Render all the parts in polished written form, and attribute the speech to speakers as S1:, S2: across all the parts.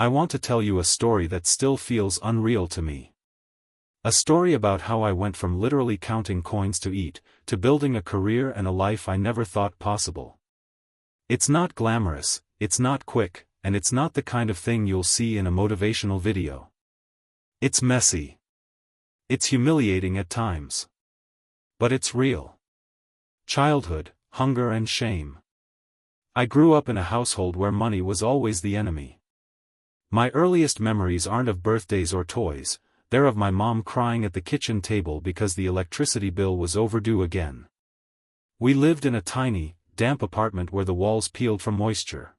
S1: I want to tell you a story that still feels unreal to me. A story about how I went from literally counting coins to eat, to building a career and a life I never thought possible. It's not glamorous, it's not quick, and it's not the kind of thing you'll see in a motivational video. It's messy. It's humiliating at times. But it's real. Childhood, hunger and shame. I grew up in a household where money was always the enemy. My earliest memories aren't of birthdays or toys, they're of my mom crying at the kitchen table because the electricity bill was overdue again. We lived in a tiny, damp apartment where the walls peeled from moisture.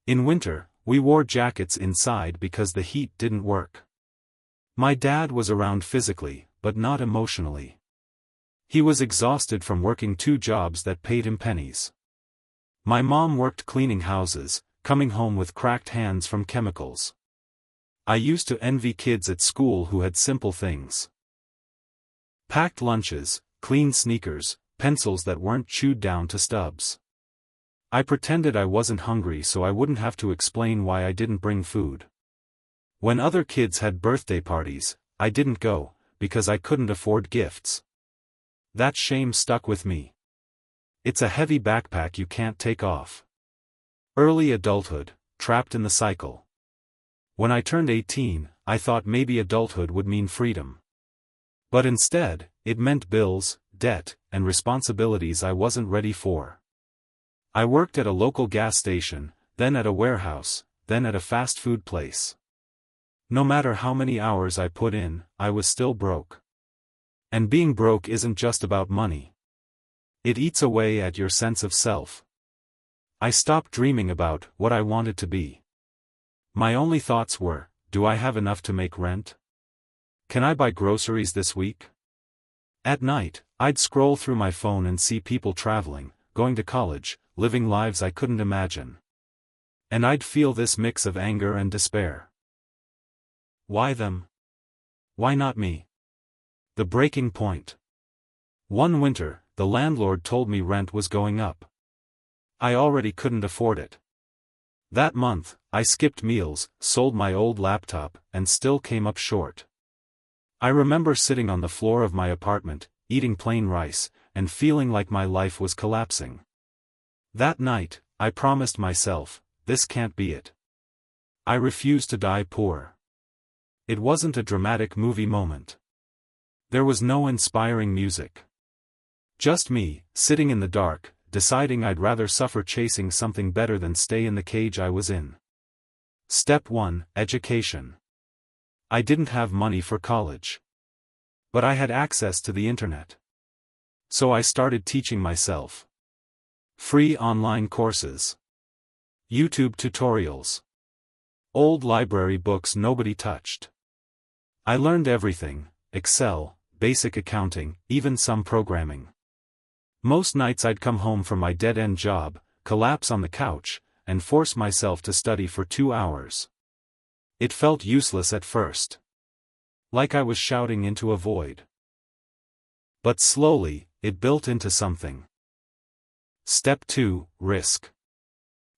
S1: In winter, we wore jackets inside because the heat didn't work. My dad was around physically, but not emotionally. He was exhausted from working 2 jobs that paid him pennies. My mom worked cleaning houses, coming home with cracked hands from chemicals. I used to envy kids at school who had simple things. Packed lunches, clean sneakers, pencils that weren't chewed down to stubs. I pretended I wasn't hungry so I wouldn't have to explain why I didn't bring food. When other kids had birthday parties, I didn't go, because I couldn't afford gifts. That shame stuck with me. It's a heavy backpack you can't take off. Early adulthood, trapped in the cycle. When I turned 18, I thought maybe adulthood would mean freedom. But instead, it meant bills, debt, and responsibilities I wasn't ready for. I worked at a local gas station, then at a warehouse, then at a fast food place. No matter how many hours I put in, I was still broke. And being broke isn't just about money. It eats away at your sense of self. I stopped dreaming about what I wanted to be. My only thoughts were, do I have enough to make rent? Can I buy groceries this week? At night, I'd scroll through my phone and see people traveling, going to college, living lives I couldn't imagine. And I'd feel this mix of anger and despair. Why them? Why not me? The breaking point. One winter, the landlord told me rent was going up. I already couldn't afford it. That month, I skipped meals, sold my old laptop, and still came up short. I remember sitting on the floor of my apartment, eating plain rice, and feeling like my life was collapsing. That night, I promised myself, this can't be it. I refuse to die poor. It wasn't a dramatic movie moment. There was no inspiring music. Just me, sitting in the dark, deciding I'd rather suffer chasing something better than stay in the cage I was in. Step 1: Education. I didn't have money for college. But I had access to the internet. So I started teaching myself. Free online courses. YouTube tutorials. Old library books nobody touched. I learned everything: Excel, basic accounting, even some programming. Most nights I'd come home from my dead-end job, collapse on the couch, and force myself to study for 2 hours. It felt useless at first. Like I was shouting into a void. But slowly, it built into something. Step 2: Risk.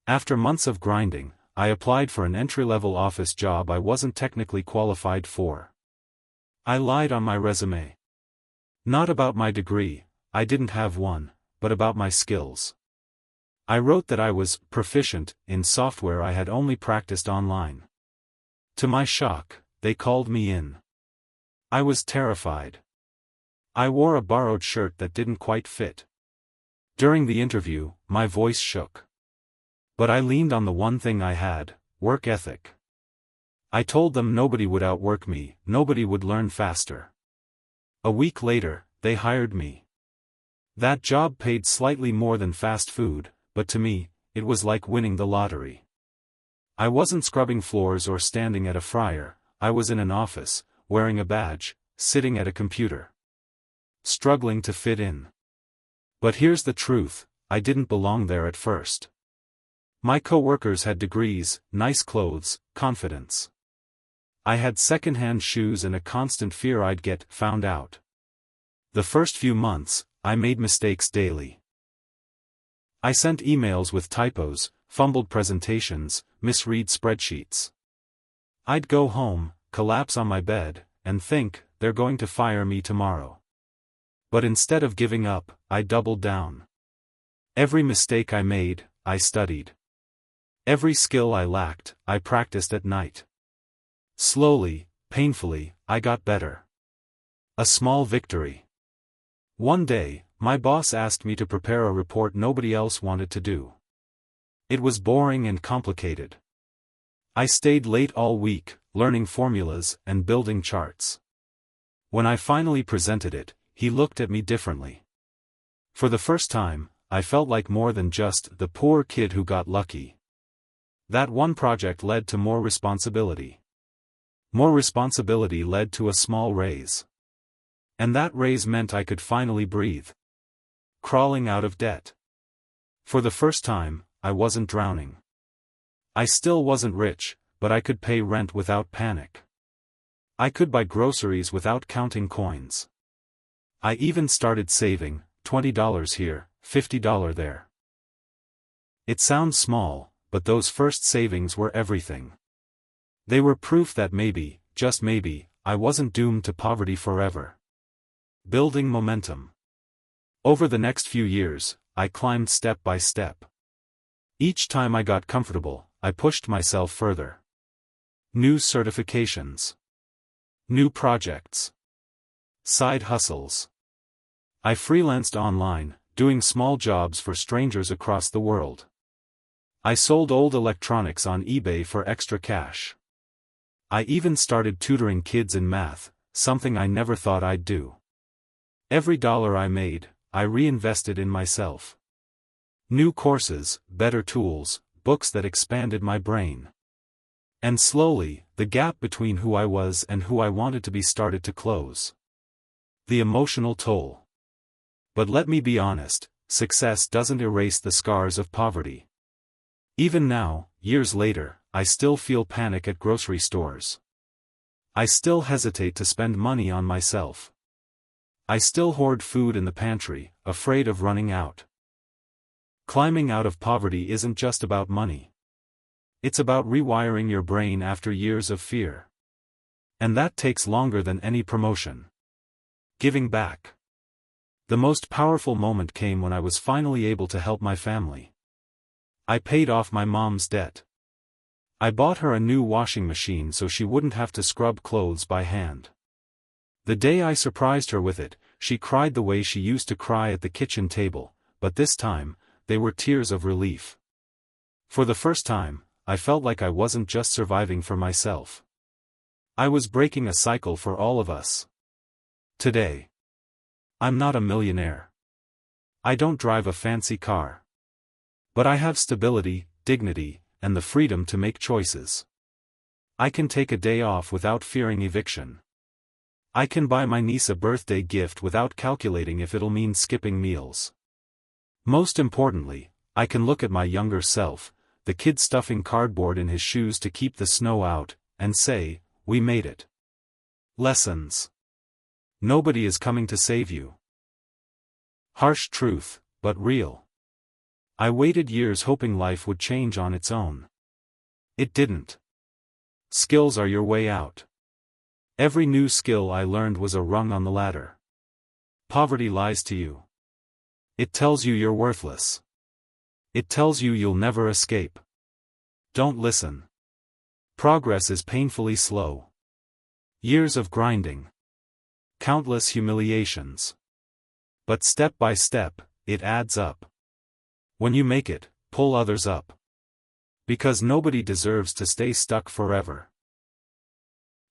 S1: After months of grinding, I applied for an entry-level office job I wasn't technically qualified for. I lied on my resume. Not about my degree, I didn't have one, but about my skills. I wrote that I was proficient in software I had only practiced online. To my shock, they called me in. I was terrified. I wore a borrowed shirt that didn't quite fit. During the interview, my voice shook. But I leaned on the one thing I had: work ethic. I told them nobody would outwork me, nobody would learn faster. A week later, they hired me. That job paid slightly more than fast food, but to me, it was like winning the lottery. I wasn't scrubbing floors or standing at a fryer, I was in an office, wearing a badge, sitting at a computer. Struggling to fit in. But here's the truth, I didn't belong there at first. My coworkers had degrees, nice clothes, confidence. I had second-hand shoes and a constant fear I'd get found out. The first few months, I made mistakes daily. I sent emails with typos, fumbled presentations, misread spreadsheets. I'd go home, collapse on my bed, and think, they're going to fire me tomorrow. But instead of giving up, I doubled down. Every mistake I made, I studied. Every skill I lacked, I practiced at night. Slowly, painfully, I got better. A small victory. One day, my boss asked me to prepare a report nobody else wanted to do. It was boring and complicated. I stayed late all week, learning formulas and building charts. When I finally presented it, he looked at me differently. For the first time, I felt like more than just the poor kid who got lucky. That one project led to more responsibility. More responsibility led to a small raise. And that raise meant I could finally breathe. Crawling out of debt. For the first time, I wasn't drowning. I still wasn't rich, but I could pay rent without panic. I could buy groceries without counting coins. I even started saving, $20 here, $50 there. It sounds small, but those first savings were everything. They were proof that maybe, just maybe, I wasn't doomed to poverty forever. Building momentum. Over the next few years, I climbed step by step. Each time I got comfortable, I pushed myself further. New certifications. New projects. Side hustles. I freelanced online, doing small jobs for strangers across the world. I sold old electronics on eBay for extra cash. I even started tutoring kids in math, something I never thought I'd do. Every dollar I made, I reinvested in myself. New courses, better tools, books that expanded my brain. And slowly, the gap between who I was and who I wanted to be started to close. The emotional toll. But let me be honest, success doesn't erase the scars of poverty. Even now, years later, I still feel panic at grocery stores. I still hesitate to spend money on myself. I still hoard food in the pantry, afraid of running out. Climbing out of poverty isn't just about money. It's about rewiring your brain after years of fear. And that takes longer than any promotion. Giving back. The most powerful moment came when I was finally able to help my family. I paid off my mom's debt. I bought her a new washing machine so she wouldn't have to scrub clothes by hand. The day I surprised her with it, she cried the way she used to cry at the kitchen table, but this time, they were tears of relief. For the first time, I felt like I wasn't just surviving for myself. I was breaking a cycle for all of us. Today. I'm not a millionaire. I don't drive a fancy car. But I have stability, dignity, and the freedom to make choices. I can take a day off without fearing eviction. I can buy my niece a birthday gift without calculating if it'll mean skipping meals. Most importantly, I can look at my younger self, the kid stuffing cardboard in his shoes to keep the snow out, and say, we made it. Lessons. Nobody is coming to save you. Harsh truth, but real. I waited years hoping life would change on its own. It didn't. Skills are your way out. Every new skill I learned was a rung on the ladder. Poverty lies to you. It tells you you're worthless. It tells you you'll never escape. Don't listen. Progress is painfully slow. Years of grinding. Countless humiliations. But step by step, it adds up. When you make it, pull others up. Because nobody deserves to stay stuck forever.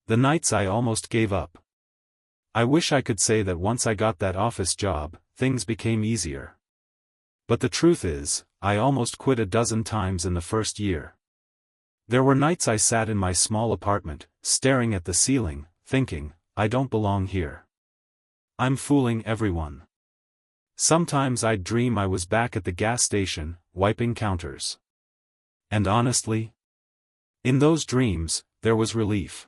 S1: The nights I almost gave up. I wish I could say that once I got that office job, things became easier. But the truth is, I almost quit a dozen times in the first year. There were nights I sat in my small apartment, staring at the ceiling, thinking, I don't belong here. I'm fooling everyone. Sometimes I'd dream I was back at the gas station, wiping counters. And honestly, in those dreams, there was relief.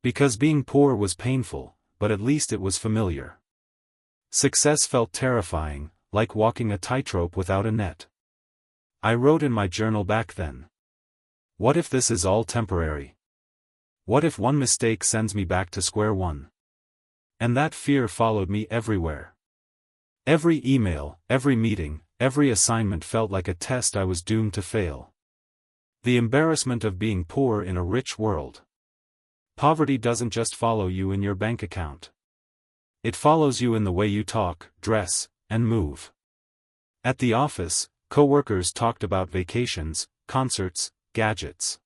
S1: Because being poor was painful, but at least it was familiar. Success felt terrifying, like walking a tightrope without a net. I wrote in my journal back then. What if this is all temporary? What if one mistake sends me back to square one? And that fear followed me everywhere. Every email, every meeting, every assignment felt like a test I was doomed to fail. The embarrassment of being poor in a rich world. Poverty doesn't just follow you in your bank account. It follows you in the way you talk, dress, and move. At the office, coworkers talked about vacations, concerts, gadgets.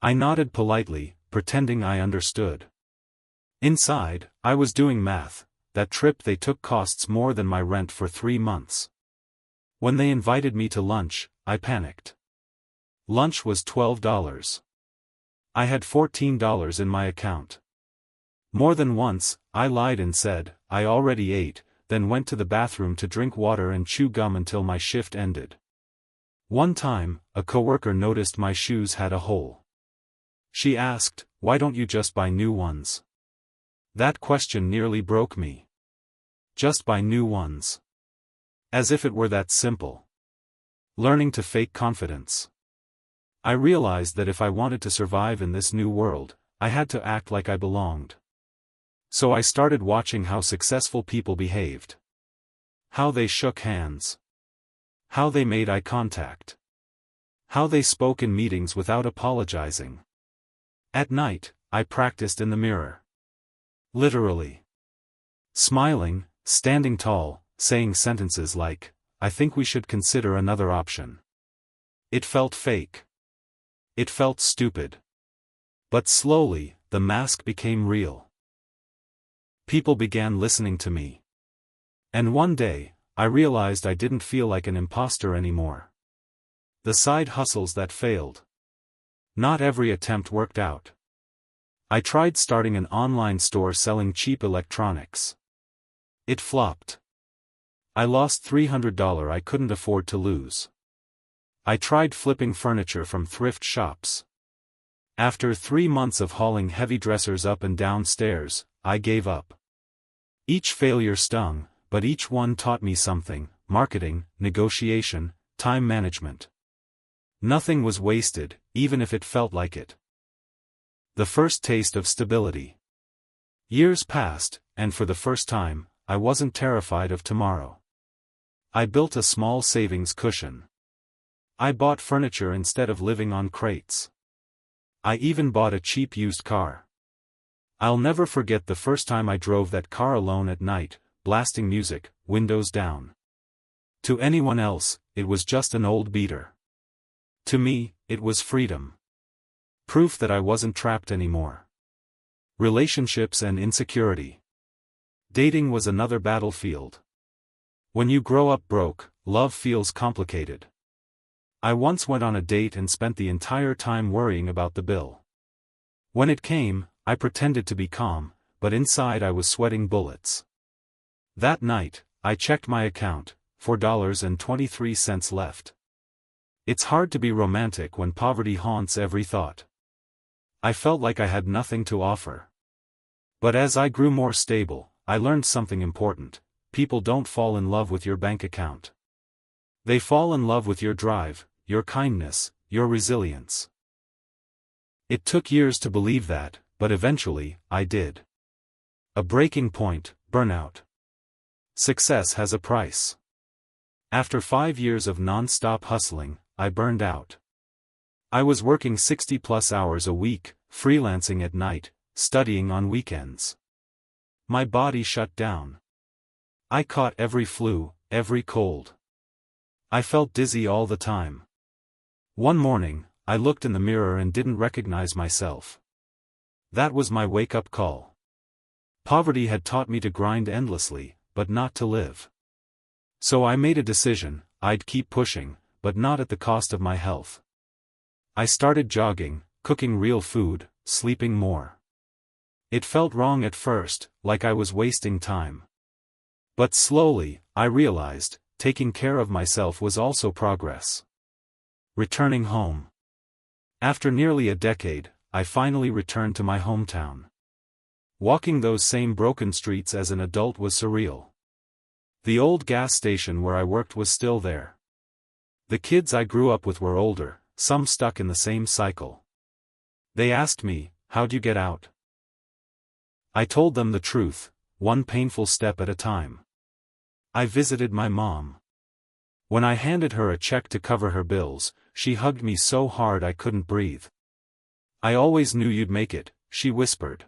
S1: I nodded politely, pretending I understood. Inside, I was doing math. That trip they took costs more than my rent for 3 months. When they invited me to lunch, I panicked. Lunch was $12. I had $14 in my account. More than once, I lied and said, I already ate, then went to the bathroom to drink water and chew gum until my shift ended. One time, a coworker noticed my shoes had a hole. She asked, "Why don't you just buy new ones?" That question nearly broke me. Just buy new ones. As if it were that simple. Learning to fake confidence. I realized that if I wanted to survive in this new world, I had to act like I belonged. So I started watching how successful people behaved. How they shook hands. How they made eye contact. How they spoke in meetings without apologizing. At night, I practiced in the mirror. Literally. Smiling, standing tall, saying sentences like, "I think we should consider another option." It felt fake. It felt stupid. But slowly, the mask became real. People began listening to me. And one day, I realized I didn't feel like an imposter anymore. The side hustles that failed. Not every attempt worked out. I tried starting an online store selling cheap electronics. It flopped. I lost $300 I couldn't afford to lose. I tried flipping furniture from thrift shops. After 3 months of hauling heavy dressers up and down stairs, I gave up. Each failure stung, but each one taught me something: marketing, negotiation, time management. Nothing was wasted, even if it felt like it. The first taste of stability. Years passed, and for the first time, I wasn't terrified of tomorrow. I built a small savings cushion. I bought furniture instead of living on crates. I even bought a cheap used car. I'll never forget the first time I drove that car alone at night, blasting music, windows down. To anyone else, it was just an old beater. To me, it was freedom. Proof that I wasn't trapped anymore. Relationships and insecurity. Dating was another battlefield. When you grow up broke, love feels complicated. I once went on a date and spent the entire time worrying about the bill. When it came, I pretended to be calm, but inside I was sweating bullets. That night, I checked my account, $4.23 left. It's hard to be romantic when poverty haunts every thought. I felt like I had nothing to offer. But as I grew more stable, I learned something important: people don't fall in love with your bank account. They fall in love with your drive, your kindness, your resilience. It took years to believe that, but eventually, I did. A breaking point: burnout. Success has a price. After 5 years of non-stop hustling, I burned out. I was working 60+ hours a week, freelancing at night, studying on weekends. My body shut down. I caught every flu, every cold. I felt dizzy all the time. One morning, I looked in the mirror and didn't recognize myself. That was my wake-up call. Poverty had taught me to grind endlessly, but not to live. So I made a decision: I'd keep pushing, but not at the cost of my health. I started jogging, cooking real food, sleeping more. It felt wrong at first, like I was wasting time. But slowly, I realized, taking care of myself was also progress. Returning home. After nearly a decade, I finally returned to my hometown. Walking those same broken streets as an adult was surreal. The old gas station where I worked was still there. The kids I grew up with were older, some stuck in the same cycle. They asked me, "How'd you get out?" I told them the truth, one painful step at a time. I visited my mom. When I handed her a check to cover her bills, she hugged me so hard I couldn't breathe. "I always knew you'd make it," she whispered.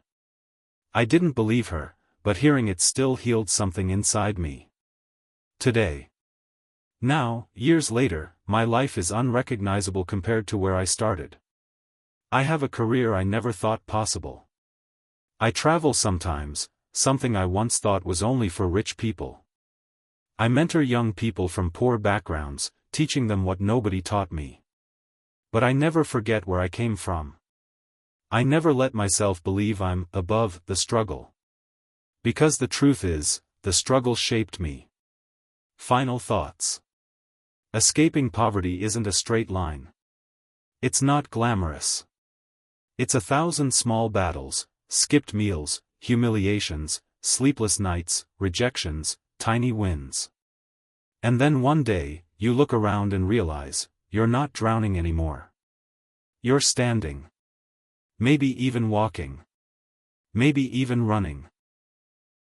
S1: I didn't believe her, but hearing it still healed something inside me. Today. Now, years later, my life is unrecognizable compared to where I started. I have a career I never thought possible. I travel sometimes, something I once thought was only for rich people. I mentor young people from poor backgrounds, teaching them what nobody taught me. But I never forget where I came from. I never let myself believe I'm above the struggle. Because the truth is, the struggle shaped me. Final thoughts. Escaping poverty isn't a straight line. It's not glamorous. It's 1,000 small battles, skipped meals, humiliations, sleepless nights, rejections, tiny wins. And then one day, you look around and realize, you're not drowning anymore. You're standing. Maybe even walking. Maybe even running.